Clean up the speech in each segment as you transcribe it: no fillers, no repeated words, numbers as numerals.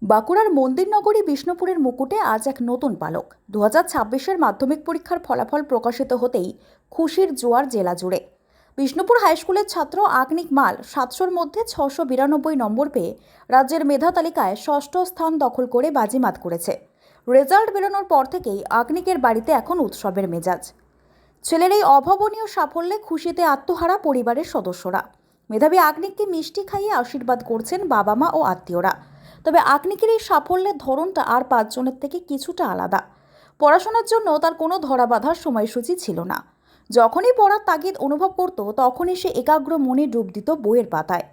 বাঁকুড়ার মন্দিরনগরী বিষ্ণুপুরের মুকুটে আজ এক নতুন পালক। 2026-এর মাধ্যমিক পরীক্ষার ফলাফল প্রকাশিত হতেই খুশির জোয়ার জেলা জুড়ে। বিষ্ণুপুর হাইস্কুলের ছাত্র আগনিক মাল 700-র মধ্যে 692 নম্বর পেয়ে রাজ্যের মেধা তালিকায় ষষ্ঠ স্থান দখল করে বাজিমাত করেছে। রেজাল্ট বেরোনোর পর থেকেই আগনিকের বাড়িতে এখন উৎসবের মেজাজ। ছেলের এই অভাবনীয় সাফল্যে খুশিতে আত্মহারা পরিবারের সদস্যরা। মেধাবী আগনিককে মিষ্টি খাইয়ে আশীর্বাদ করছেন বাবা মা ও আত্মীয়রা। তবে আগনিকের এই সাফল্যের ধরনটা আর 5 জনের থেকে কিছুটা আলাদা। পড়াশোনার জন্য তার কোনো ধরাবাঁধার সময়সূচি ছিল না। যখনই পড়ার তাগিদ অনুভব করত তখনই সে একাগ্র মনে ডুব দিত বইয়ের পাতায়।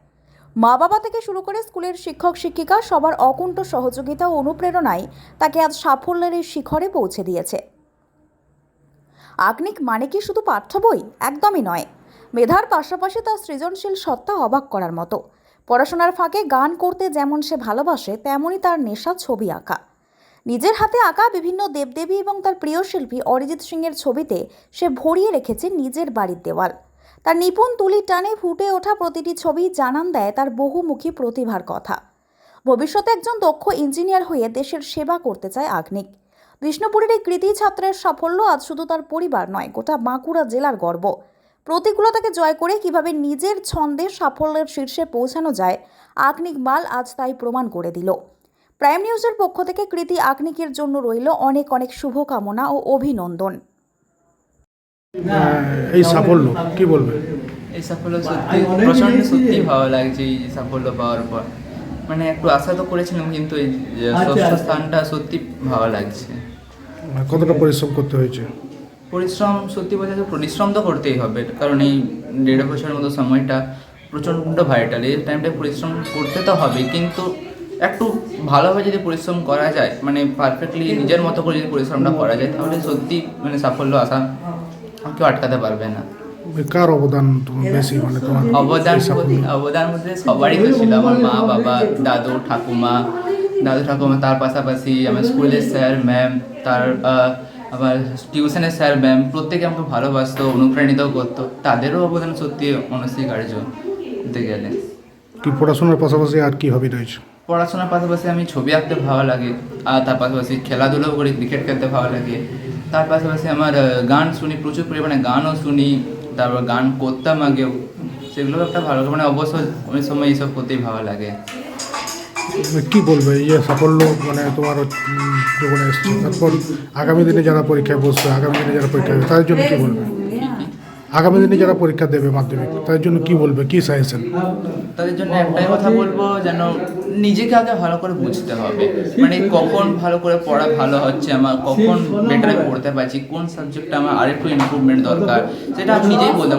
মা বাবা থেকে শুরু করে স্কুলের শিক্ষক শিক্ষিকা সবার অকুণ্ঠ সহযোগিতা ও অনুপ্রেরণায় তাকে আজ সাফল্যের এই শিখরে পৌঁছে দিয়েছে। আগনিক মানে কি শুধু পাঠ্য বই? একদমই নয়। মেধার পাশাপাশি তার সৃজনশীল সত্তা অবাক করার মতো। পড়াশোনার ফাঁকে গান করতে যেমন সে ভালোবাসে, তেমনই তার নেশা ছবি আঁকা। নিজের হাতে আঁকা বিভিন্ন দেবদেবী এবং তার প্রিয় শিল্পী অরিজিৎ সিংয়ের ছবিতে সে ভরিয়ে রেখেছে নিজের বাড়ির দেওয়াল। তার নিপুণ তুলির টানে ফুটে ওঠা প্রতিটি ছবি জানান দেয় তার বহুমুখী প্রতিভার কথা। ভবিষ্যতে একজন দক্ষ ইঞ্জিনিয়ার হয়ে দেশের সেবা করতে চায় আগনিক। বিষ্ণুপুরের এই কৃতি ছাত্রের সাফল্য আজ শুধু তার পরিবার নয়, গোটা বাঁকুড়া জেলার গর্ব। প্রতিকূলতাকে জয় করে কিভাবে নিজের ছন্দে সাফল্যের শীর্ষে পৌঁছানো যায়, আগনিক মাল আজ তাই প্রমাণ করে দিল। প্রাইম নিউজের পক্ষ থেকে কৃতি আগনিকের জন্য রইল অনেক অনেক শুভকামনা ও অভিনন্দন। এই সাফল্য কি বলবে? এই সাফল্য সত্যি প্রচন্ড সত্যি ভালো লাগছে। এই সাফল্য পাওয়ার পর মানে একটু আশা তো করেছিলাম, কিন্তু এই ষষ্ঠ স্থানটা সত্যি ভালো লাগছে। কতটা পরিশ্রম করতে হয়েছে? পরিশ্রম সত্যি বলতে পরিশ্রম তো করতেই হবে, কারণ এই 1.5 বছরের মতো সময়টা প্রচণ্ড ভাইটাল। এই টাইমটা পরিশ্রম করতে তো হবে, কিন্তু একটু ভালোভাবে যদি পরিশ্রম করা যায়, মানে পারফেক্টলি নিজের মতো করে যদি পরিশ্রমটা করা যায়, তাহলে সত্যি মানে সাফল্য আসা কেউ আটকাতে পারবে না। কার অবদান বেশি? মানে তোমার অবদান মধ্যে সবারই তো ছিল। আমার মা বাবা, দাদু ঠাকুমা, তার পাশাপাশি আমার স্কুলের স্যার ম্যাম, তার আবার টিউশনের স্যার ম্যাম, প্রত্যেকে আমাকে ভালোবাসতো, অনুপ্রাণিত করতো। তাদেরও অবদান সত্যি অনস্বীকার্য বলতে গেলে। কি পড়াশোনার পাশাপাশি আর কি হবি রয়েছে? পড়াশোনার পাশাপাশি আমি ছবি আঁকতে ভালো লাগে, আর তার পাশাপাশি খেলাধুলাও করি, ক্রিকেট খেলতে ভালো লাগে। তার পাশাপাশি আমার গান শুনি, প্রচুর পরিমাণে গানও শুনি, তারপর গান করতাম আগেও। সেগুলো একটা ভালো মানে অবসর অনেক সময় এইসব করতেই ভালো লাগে। কি বলবে এই যে সাফল্য মানে তোমার জীবনে এসছে, তারপর আগামী দিনে যারা পরীক্ষায় বসবে, আগামী দিনে যারা পরীক্ষা দেবে তাদের জন্য কি বলবে? আগামী দিনে যারা পরীক্ষা দেবে মাধ্যমিক, তাদের জন্য কি বলবে, কি সাজেশন? তাদের জন্য একটাই কথা বলবো, যেন নিজেকে আগে ভালো করে বুঝতে হবে। মানে কখন ভালো করে পড়া ভালো হচ্ছে আমার, কখন বেটারে পড়তে পারছি, কোন সাবজেক্টটা আমার আরেকটু ইমপ্রুভমেন্ট দরকার, সেটা আমি নিজেই বলতাম।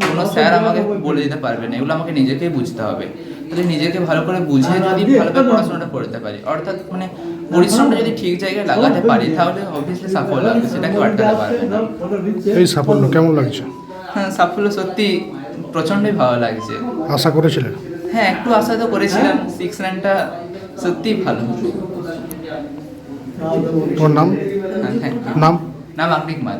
কোনো স্যার আমাকে বলে দিতে পারবে না, এগুলো আমাকে নিজেকেই বুঝতে হবে। যদি নিজেকে ভালো করে বুঝে যদি ভালোভাবে পড়াশোনাটা করতে পারি, অর্থাৎ মানে পরিশ্রমটা যদি ঠিক জায়গায় লাগাতে পারি, তাহলে অবভিয়াসলি সাফল্য হবে, সেটাকে আটকাতে পারবে না। এই সাফল্য কেমন লাগছে? হ্যাঁ, সাফল্য সত্যি প্রচণ্ডই ভালো লাগছে। আশা করেছিলেন? হ্যাঁ, একটু আশা তো করেছিলাম। 6 র্যাঙ্কটা সত্যিই ভালো। তোমার নাম? হ্যাঁ, নাম? নাম আগনিক মাল।